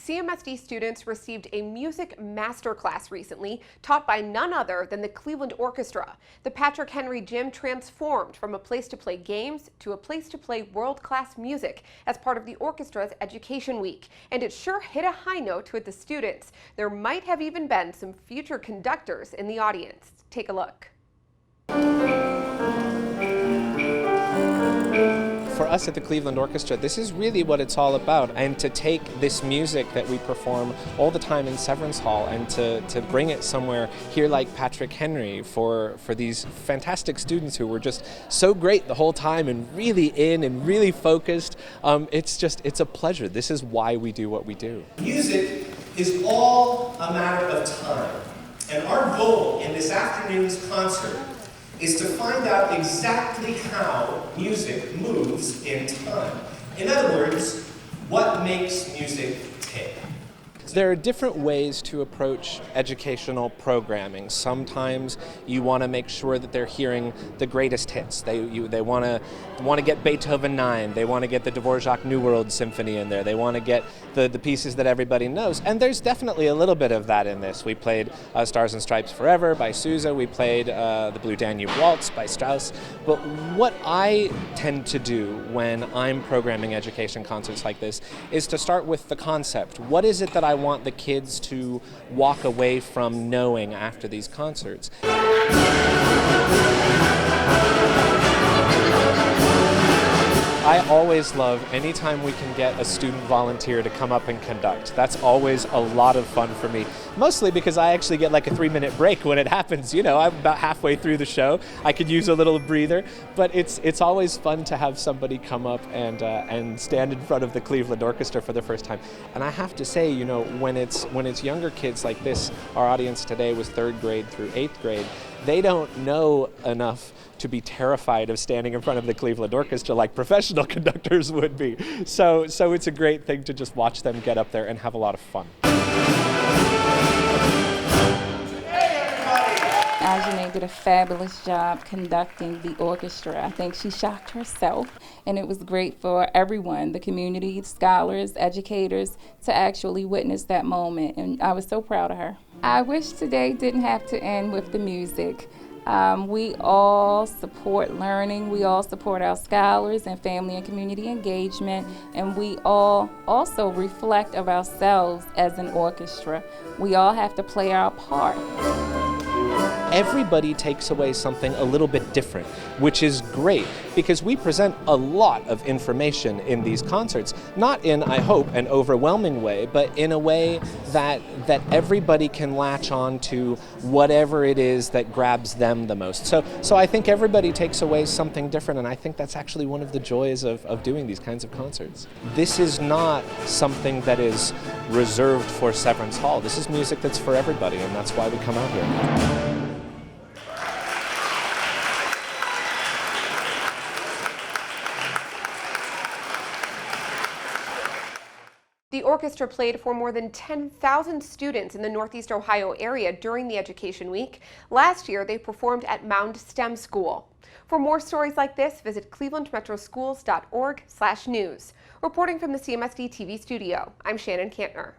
CMSD students received a music masterclass recently, taught by none other than the Cleveland Orchestra. The Patrick Henry Gym transformed from a place to play games to a place to play world-class music as part of the orchestra's Education Week. And it sure hit a high note with the students. There might have even been some future conductors in the audience. Take a look. For us at the Cleveland Orchestra, this is really what it's all about, and to take this music that we perform all the time in Severance Hall and to bring it somewhere here like Patrick Henry for these fantastic students who were just so great the whole time and really in and really focused. It's a pleasure. This is why we do what we do. Music is all a matter of time, and our goal in this afternoon's concert is to find out exactly how music moves in time. In other words, what makes music tick? There are different ways to approach educational programming. Sometimes you want to make sure that they're hearing the greatest hits. They want to get Beethoven 9. They want to get the Dvorak New World Symphony in there. They want to get the pieces that everybody knows. And there's definitely a little bit of that in this. We played Stars and Stripes Forever by Sousa. We played the Blue Danube Waltz by Strauss. But what I tend to do when I'm programming education concerts like this is to start with the concept. What is it that I want the kids to walk away from knowing after these concerts? I always love anytime we can get a student volunteer to come up and conduct. That's always a lot of fun for me, mostly because I actually get like a 3-minute break when it happens. You know, I'm about halfway through the show. I could use a little breather, but it's always fun to have somebody come up and stand in front of the Cleveland Orchestra for the first time. And I have to say, you know, when it's younger kids like this, our audience today was 3rd grade through 8th grade, they don't know enough to be terrified of standing in front of the Cleveland Orchestra like professional conductors would be. So it's a great thing to just watch them get up there and have a lot of fun. Ajane did a fabulous job conducting the orchestra. I think she shocked herself, and it was great for everyone, the community, scholars, educators, to actually witness that moment, and I was so proud of her. I wish today didn't have to end with the music. We all support learning, we all support our scholars and family and community engagement, and we all also reflect of ourselves as an orchestra. We all have to play our part. Everybody takes away something a little bit different, which is great because we present a lot of information in these concerts, not in, I hope, an overwhelming way, but in a way that everybody can latch on to whatever it is that grabs them the most. So I think everybody takes away something different, and I think that's actually one of the joys of doing these kinds of concerts. This is not something that is reserved for Severance Hall. This is music that's for everybody, and that's why we come out here. The orchestra played for more than 10,000 students in the Northeast Ohio area during the Education Week. Last year, they performed at Mound STEM School. For more stories like this, visit clevelandmetroschools.org/news. Reporting from the CMSD TV studio, I'm Shannon Kantner.